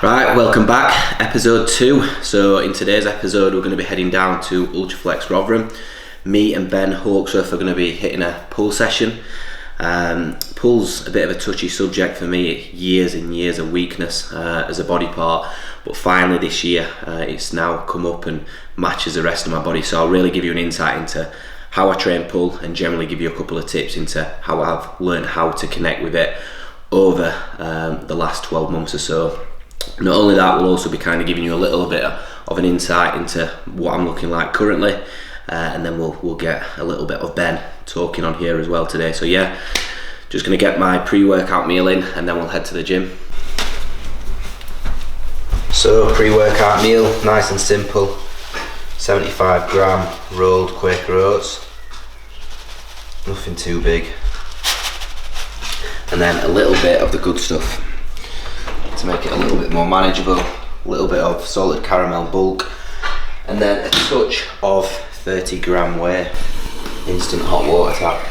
Right, welcome back, episode 2. So in today's episode we're going to be heading down to Ultraflex Rotherham. Me and Ben Hawksworth are going to be hitting a pull session. Pull's a bit of a touchy subject for me, years and years of weakness as a body part, but finally this year it's now come up and matches the rest of my body, so I'll really give you an insight into how I train pull and generally give you a couple of tips into how I've learned how to connect with it over the last 12 months or so. Not only that, we'll also be kind of giving you a little bit of an insight into what I'm looking like currently, and then we'll get a little bit of Ben talking on here as well today. So yeah, just going to get my pre-workout meal in and then we'll head to the gym. So pre-workout meal, nice and simple, 75 gram rolled Quaker oats, nothing too big, and then a little bit of the good stuff to make it a little bit more manageable, a little bit of salted caramel bulk, and then a touch of 30 gram whey instant hot water tap.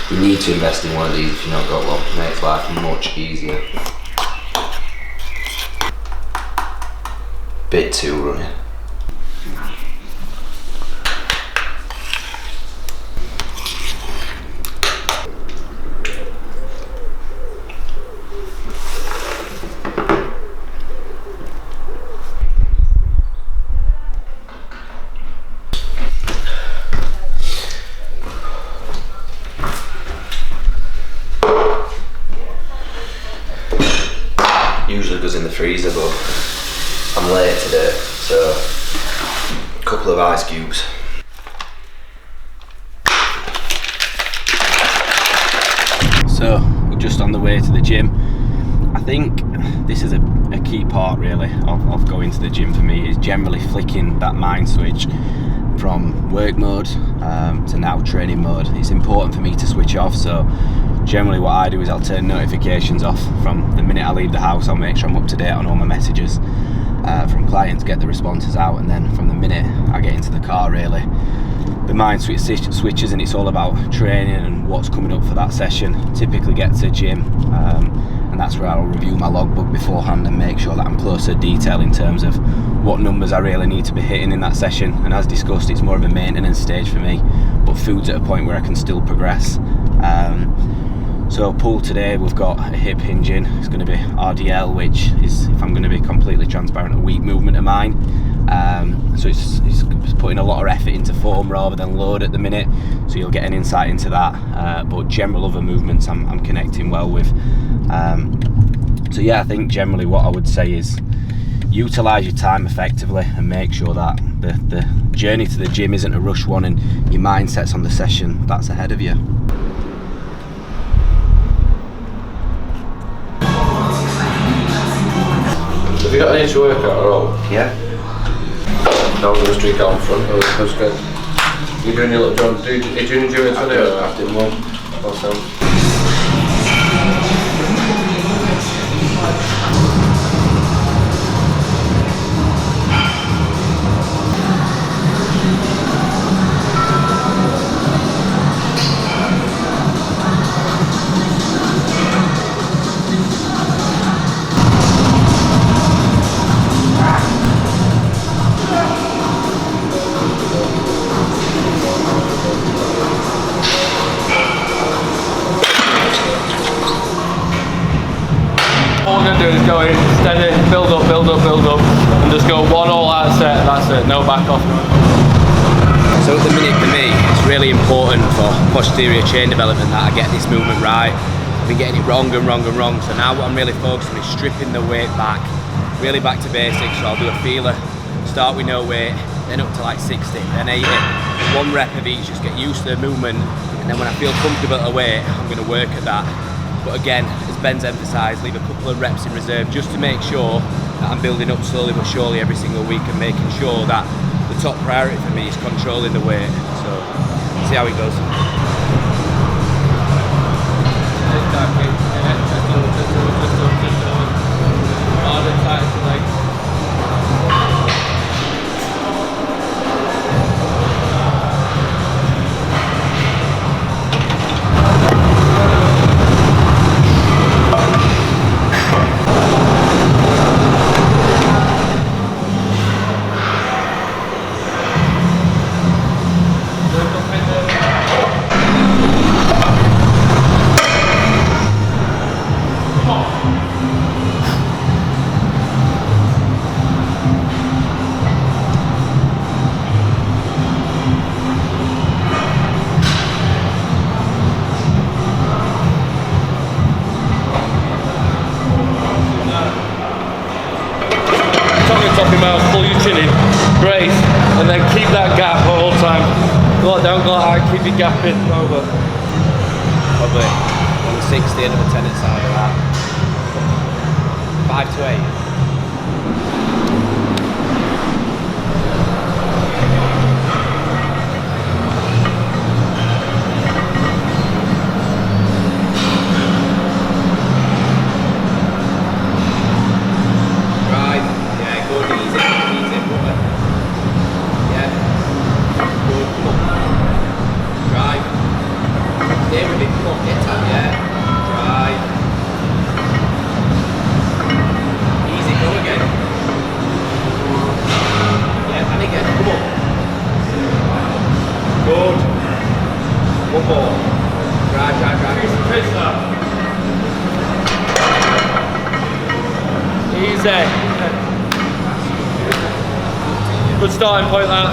You need to invest in one of these if you've not got one, it makes life much easier. Bit too runny. Usually goes in the freezer, but I'm late today, so a couple of ice cubes. So we're just on the way to the gym. I think this is a key part really of going to the gym for me, is generally flicking that mind switch from work mode to now training mode. It's important for me to switch off, so generally what I do is I'll turn notifications off from the minute I leave the house. I'll make sure I'm up to date on all my messages from clients, get the responses out, and then from the minute I get into the car really, the mind switches and it's all about training and what's coming up for that session. Typically get to the gym and that's where I'll review my logbook beforehand and make sure that I'm closer to detail in terms of what numbers I really need to be hitting in that session. And as discussed, it's more of a maintenance stage for me, but food's at a point where I can still progress. So pull today, we've got a hip hinge in. It's going to be RDL, which is, if I'm going to be completely transparent, a weak movement of mine. So it's putting a lot of effort into form rather than load at the minute, so you'll get an insight into that. But general other movements I'm connecting well with. So yeah, I think generally what I would say is utilise your time effectively and make sure that the journey to the gym isn't a rush one and your mindset's on the session that's ahead of you. Have you got an extra workout at all? Yeah. No, we'll just drink out in front. That's good. You're doing your little jog. Are you doing endurance on it? I've done one. Awesome. Go in, steady, build up, and just go one all out set, that's it, no back off. So at the minute for me, it's really important for posterior chain development that I get this movement right. I've been getting it wrong, so now what I'm really focusing on is stripping the weight back, really back to basics. So I'll do a feeler, start with no weight, then up to like 60, then 80, one rep of each, just get used to the movement, and then when I feel comfortable at a weight, I'm going to work at that. But again, as Ben's emphasised, leave a couple of reps in reserve just to make sure that I'm building up slowly but surely every single week and making sure that the top priority for me is controlling the weight. So, see how it goes. Top your mouth, pull your chin in, brace, and then keep that gap the whole time. Go down, go high, keep your gap in, over. Probably on the 60 end of the tenant side of that. 5 to 8. Easy. Good starting point that.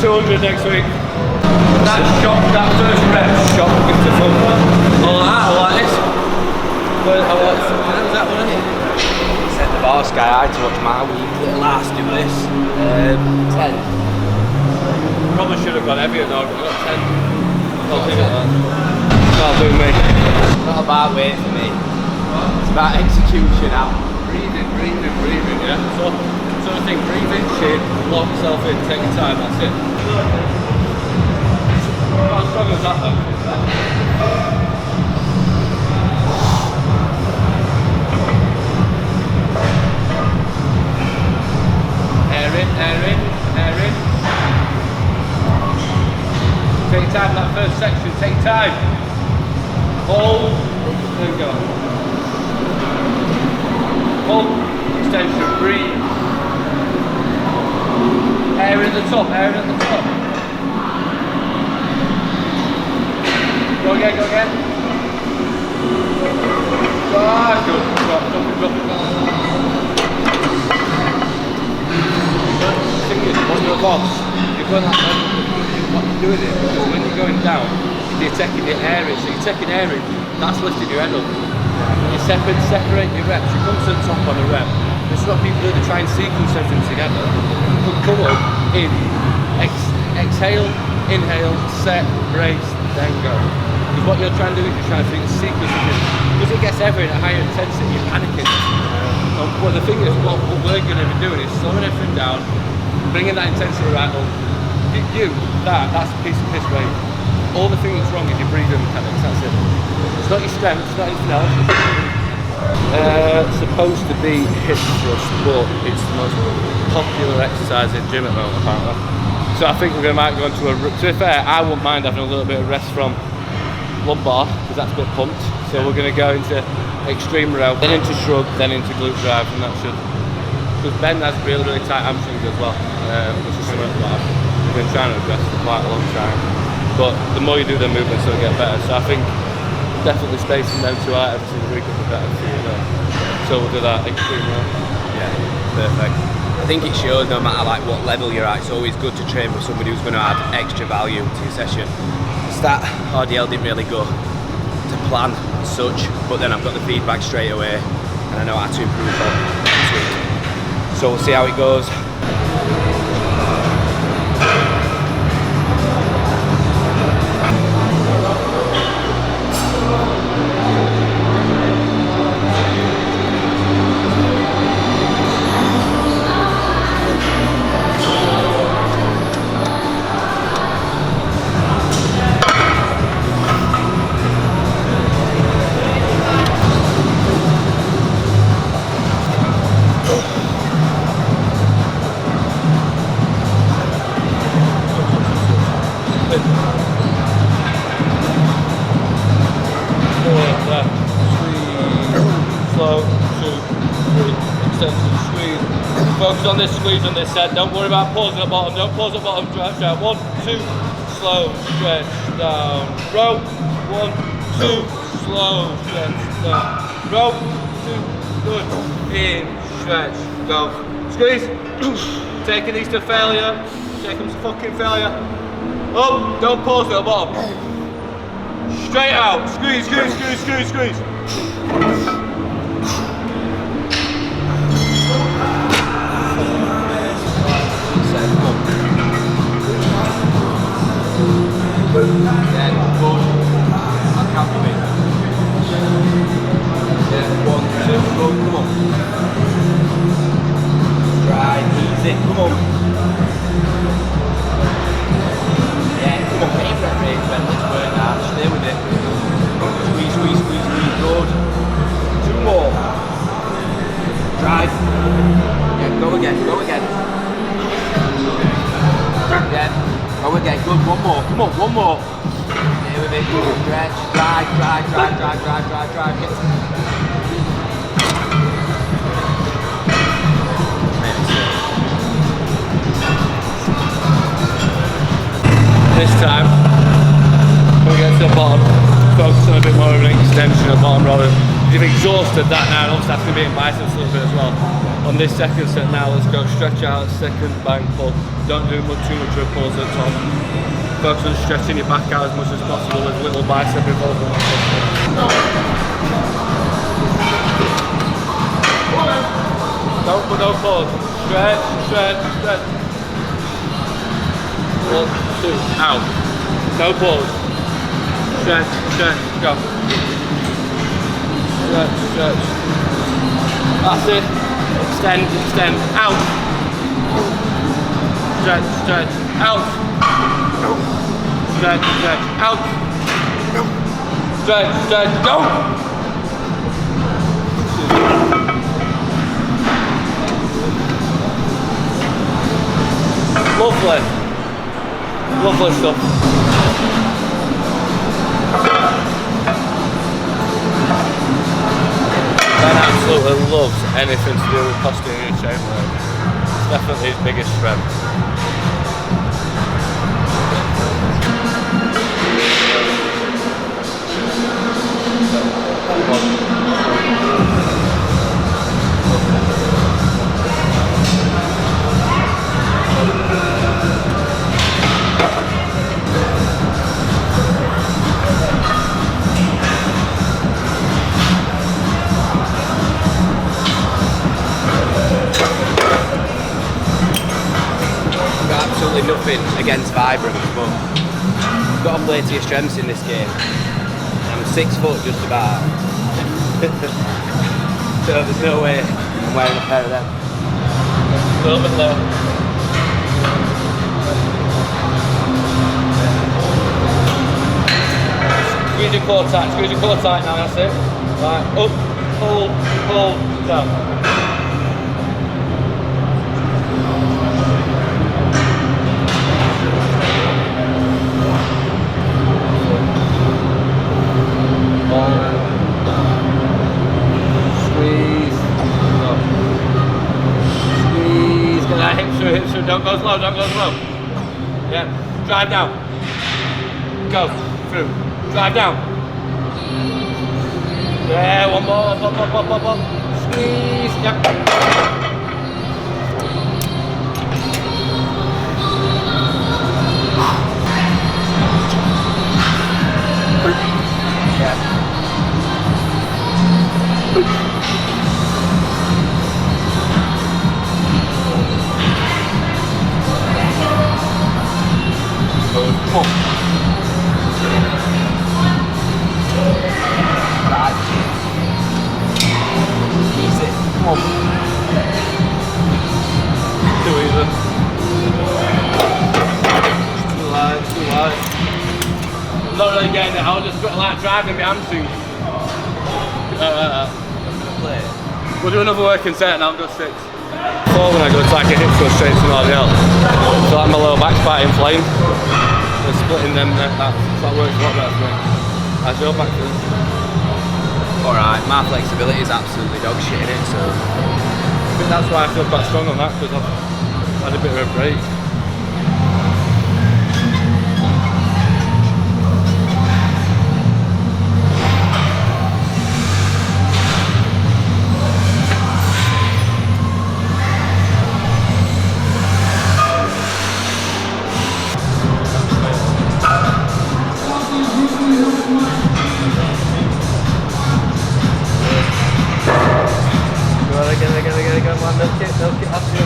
200 next week. That shot, that first rep shot into full. I like this. But I like this. How was that one, isn't it? Set the bar, Sky. I to watch my week. Little ass do this. 10. Probably should have gone heavier though. I got 10. I'll do that. Can't do me. It's not about weight for me. It's about execution out. Breathing, yeah? So I think breathe in, shit, lock yourself in, take your time, that's it. How strong is that though? Air in. Take your time, that first section, take your time. Hold, there we go. Hold, extension, breathe. Air at the top, Go again. Ah, good. Drop it. The thing is, when you're lost, you're going like that. What you're doing is, because when you're going down, you're taking the air in. So you're taking air in, that's lifting your head up. You separate your reps, you come to the top on a rep. This is what people do, they try and sequence everything together. You come up, in, exhale, inhale, set, brace, then go. Because what you're trying to do is you're trying to think of sequence of it. Because it gets ever in a higher intensity, you're panicking. Well, the thing is, what we're going to be doing is slowing everything down, bringing that intensity right up. That's a piece of piss weight. All the thing that's wrong is your breathing mechanics, that's it. It's not your strength, it's not anything else. It's supposed to be hip thrust, but it's the most popular exercise in gym at the moment, apparently. So I think we might go into a, to be fair, I wouldn't mind having a little bit of rest from lumbar, because that's a bit pumped. So we're going to go into extreme row, then into shrug, then into glute drive, and that should, because Ben has really tight hamstrings as well, which is something that I've been trying to address for quite a long time. But the more you do the movements, it'll get better. So I think definitely spacing them two out every single week will be better for you. So we'll do that extreme row. Yeah, perfect. I think it shows no matter like what level you're at, it's always good to train with somebody who's going to add extra value to your session. That RDL didn't really go to plan as such, but then I've got the feedback straight away and I know how to improve on next week. So we'll see how it goes. Focus on this squeeze on this set. Don't worry about pausing at bottom. Don't pause at bottom. Drive down. 1, 2, slow, stretch, down. Row. 1, 2, slow stretch, slow. Rope, 2, good, in, stretch, go. Squeeze, taking these to failure, take them to fucking failure. Up, don't pause at the bottom. Straight out, squeeze, squeeze, squeeze, squeeze, squeeze. Yeah, good. I'll count you in. Yeah, 1, 2, go, come on. Stride, easy, come on. Yeah, come on, get your breath rate, let's work hard, stay with it. Squeeze, squeeze, squeeze, squeeze, good. 2 more. Drive. Yeah, go again, go again. Yeah. Go again, good, 1 more, come on, 1 more. Stay with it, stretch, drive, drive, drive, drive, drive, drive, drive. This time, when we get to the bottom, focus on a bit more of an extension of the bottom roller. You've exhausted that now, and obviously that's going to be in biceps a little bit as well. On this second set now, let's go stretch out, second bank pull. Don't do too much of a pulls at the top. Focus on stretching your back out as much as possible with little bicep involvement. Don't pause. Stretch, stretch, stretch. 1, 2, out. No pause. Stretch, stretch, go. Stretch, stretch. That's it. Extend, extend, out. Stretch, stretch, out. Stretch, stretch, out. Stretch, stretch, go. Lovely. Lovely stuff. Ben absolutely loves anything to do with posterior chain work. It's definitely his biggest strength. Nothing against vibrant, but you've got to play to your strengths in this game. I'm 6 foot just about, so there's no way I'm wearing a pair of them. A little bit low. Squeeze your core tight now, that's it. Right, up, pull, down. Hips through, don't go slow, don't go slow. Yeah, drive down. Go through, drive down. Yeah, 1 more, up. Squeeze, yep. Come on. Right. Easy. Come on. Too easy. Too light, too light. I'm not really getting it. I was just like driving my hamstrings. We'll do another working set and I'll go 6. Before when I go to like a hip thrust straight to an DELT, so like my lower back's quite inflamed. So splitting them, that works a lot better for me. How's your back feeling? Alright, my flexibility is absolutely dog shit in it, so I think that's why I feel quite strong on that, because I've had a bit of a break. you go, man. Milk it. That's you.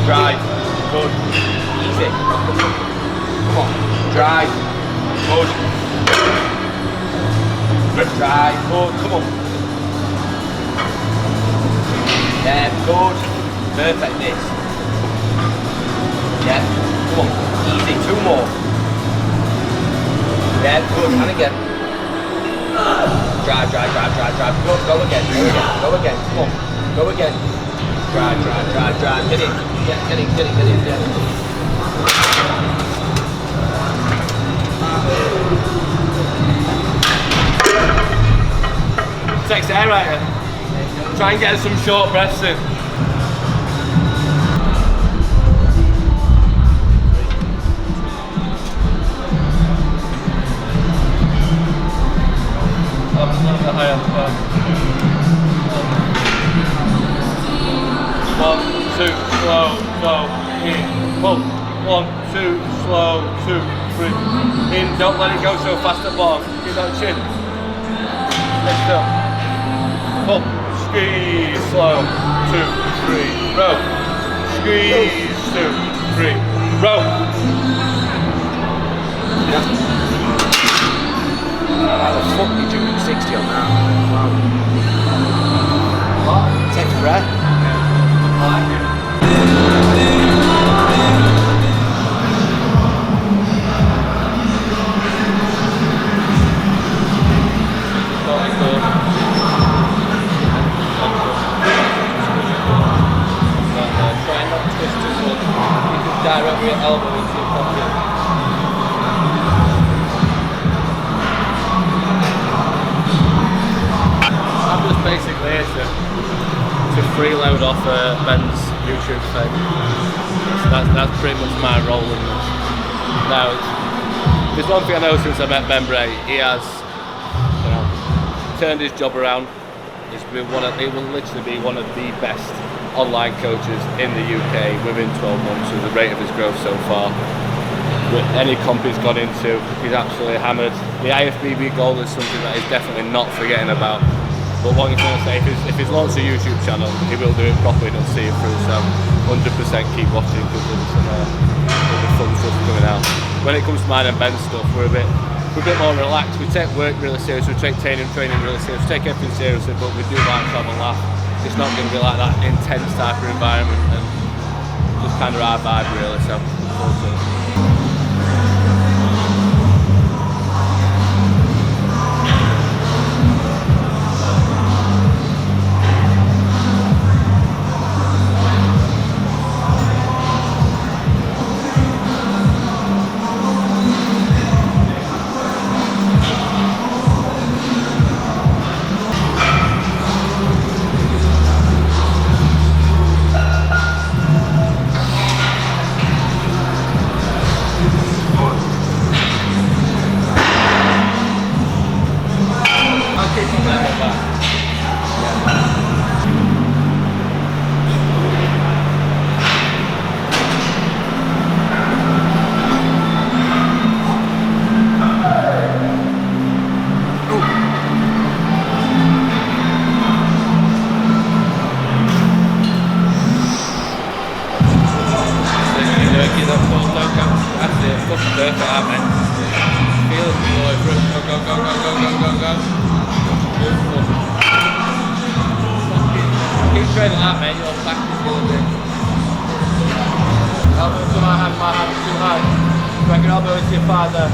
Drive, good, easy. Come on, drive, good. Drive, good, come on. Yeah, good. Perfect this. Yeah, come on, easy, 2 more. Yeah, good, and again. Drive, good, go again, come on, go again. Drive, get in, get in, yeah. Takes the air out of it. Try and get some short breaths in. A little bit higher. 1, 2, slow, in, pull, 1, 2, slow, 2, 3, in, don't let it go so fast at bottom, keep that chin, lift up, pull, squeeze, slow, 2, 3, row, squeeze, 2, 3, row. Yeah. How the fuck did you do 60 on that? Wow. Take a breath. Direct your elbow into your pocket. I'm just basically here to freeload off Ben's YouTube thing. That's pretty much my role in this. Now, there's one thing I know since I met Ben Bray. He has, turned his job around. He will literally be one of the best online coaches in the UK within 12 months with the rate of his growth so far. With any comp he's gone into, he's absolutely hammered. The IFBB goal is something that he's definitely not forgetting about. But what I'm going to say, if he's launched a YouTube channel, he will do it properly and see it through, so 100% keep watching because there's some fun stuff coming out. When it comes to mine and Ben's stuff, we're a bit more relaxed. We take work really seriously, we take training really seriously, we take everything seriously, but we do like to have a laugh. It's not going to be like that intense type of environment, and just kind of our vibe really, so perfect, aren't they? Feel it all the way through. Go, go, go, go, go, go, go, go. Beautiful. Keep training that, mate. Your back is feeling big. Elbow to my hand too high. Drag your elbow into your thigh there.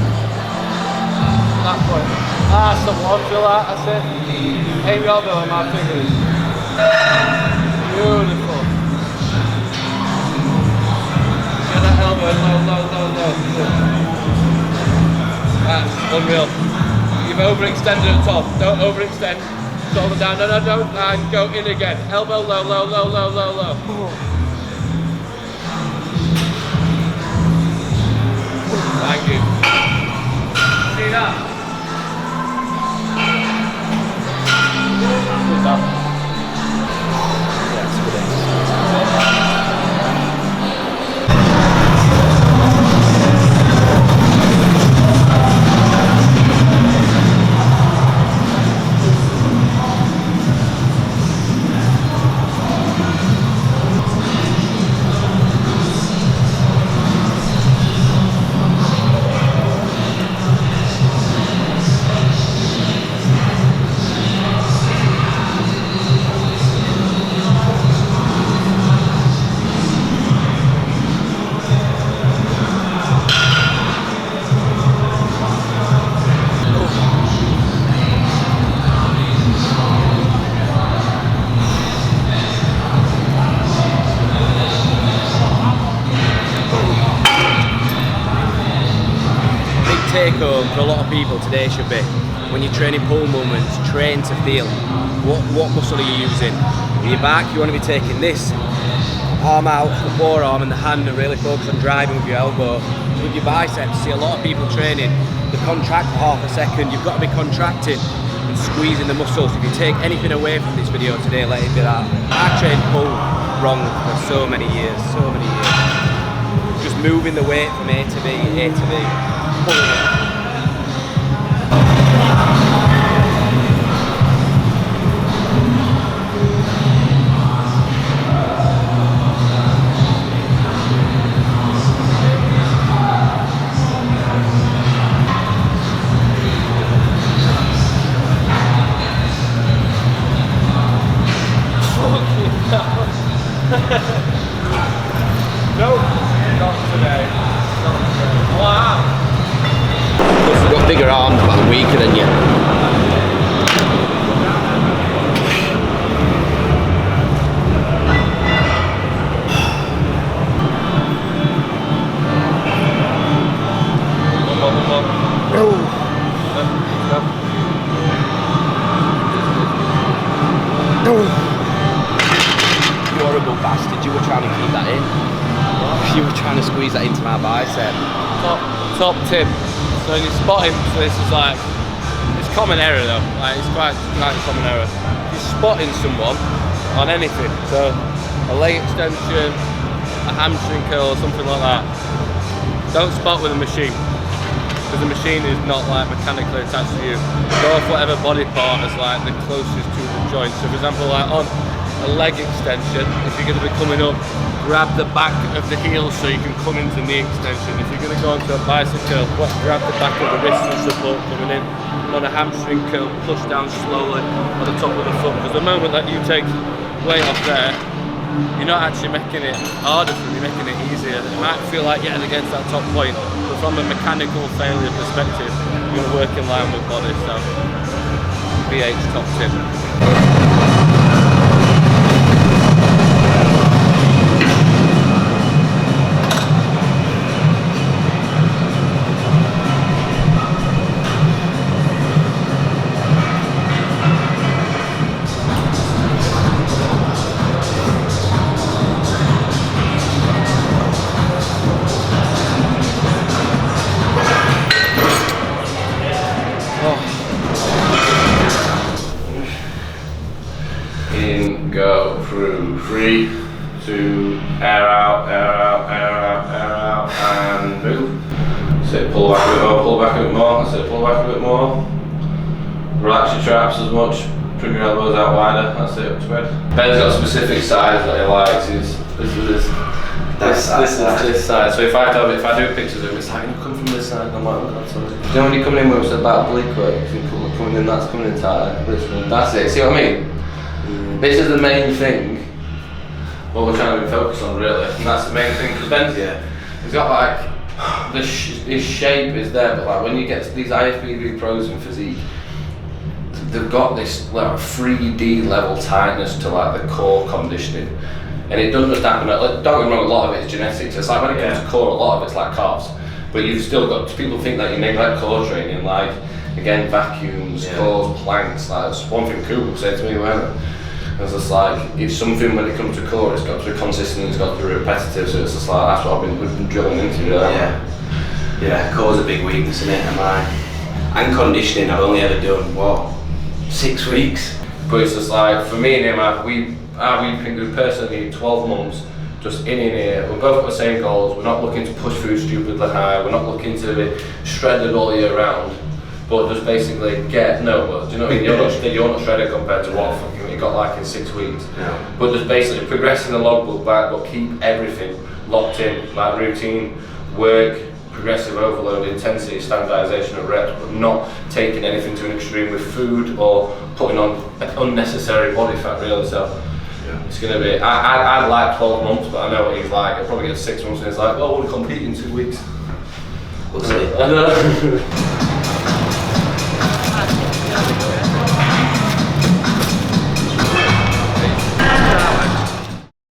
That point. That's the one, feel that, that's it. Aim your elbow on my fingers. Beautiful. Get that elbow low, low, low, low. That's unreal. You've overextended at the top. Don't overextend. Shoulder down. No, no, don't. And go in again. Elbow low, low, low, low, low, low. Thank you. See that? Good stuff. Yeah, it's good. Take home for a lot of people today should be, when you're training pull movements, train to feel what muscle are you using. In your back, you want to be taking this arm out, the forearm and the hand, and really focus on driving with your elbow. With your biceps, see a lot of people training, they contract for half a second. You've got to be contracting and squeezing the muscles. If you take anything away from this video today, let it be that. I trained pull wrong for so many years. Just moving the weight from A to B, A to B. Nope, not today. Wow. You've got bigger arms, but I'm weaker than you. You horrible bastard, you were trying to keep that in. You were trying to squeeze that into my bicep. Top tip. So when you spot him, so this is like, it's common error though, like it's quite common error. You're spotting someone on anything, so a leg extension, a hamstring curl or something like that. Don't spot with a machine, because the machine is not like mechanically attached to you. Go off whatever body part is like the closest to the joint. So for example, like on a leg extension, if you're going to be coming up, grab the back of the heel so you can come into knee extension. If you're going to go into a bicep curl, grab the back of the wrist for support coming in. On a hamstring curl, push down slowly on the top of the foot, because the moment that you take weight off there, you're not actually making it harder for them, you're making it easier. It might feel like getting against that top point, but from a mechanical failure perspective, you're going to work in line with body. So, BH top tip. In, go, through, 3, 2, air out, air out, air out, air out, and move. Sit, pull back a bit more, pull back a bit more, that's it, pull back a bit more. Relax your traps as much, bring your elbows out wider, that's it, up to bed. Ben's got a specific size that he likes, this is his This side. So if I do pictures of him, it's like, you come from this side, and I'm like, oh God, sorry. You know when you're coming in with a bad oblique work, you think coming in, that's coming in tighter. That's it. See what I mean? This is the main thing. What we're trying to focus on, really, and that's the main thing. Because Ben's he's got like his shape is there, but like when you get to these IFBB pros in physique, they've got this like 3D level tightness to like the core conditioning. And it doesn't just happen, don't get me wrong, a lot of it is genetics. It's like when it comes to core, a lot of it's like carbs. But you've still got, people think that you neglect core training, like, again, vacuums, cores, planks. Like, that's one thing Cooper said to me, when it's just like, it's something when it comes to core, it's got to be consistent, it's got to be repetitive, so it's just like, that's what we've been drilling into, really. Yeah, core's a big weakness in it, and conditioning, I've only ever done, 6 weeks? But it's just like, for me and him, we personally 12 months just in here. We've both got the same goals. We're not looking to push through stupidly high. We're not looking to be shredded all year round. But just basically do you know what I mean? You're not shredded compared to what you got like in 6 weeks. No. But just basically progressing the logbook back, but keep everything locked in, like routine, work, progressive overload, intensity, standardisation of reps, but not taking anything to an extreme with food or putting on unnecessary body fat, really. So it's going to be, I'd like 12 months, but I know what he's like. He'll probably get 6 months and he's like, well, I want to compete in 2 weeks. We'll see. I know.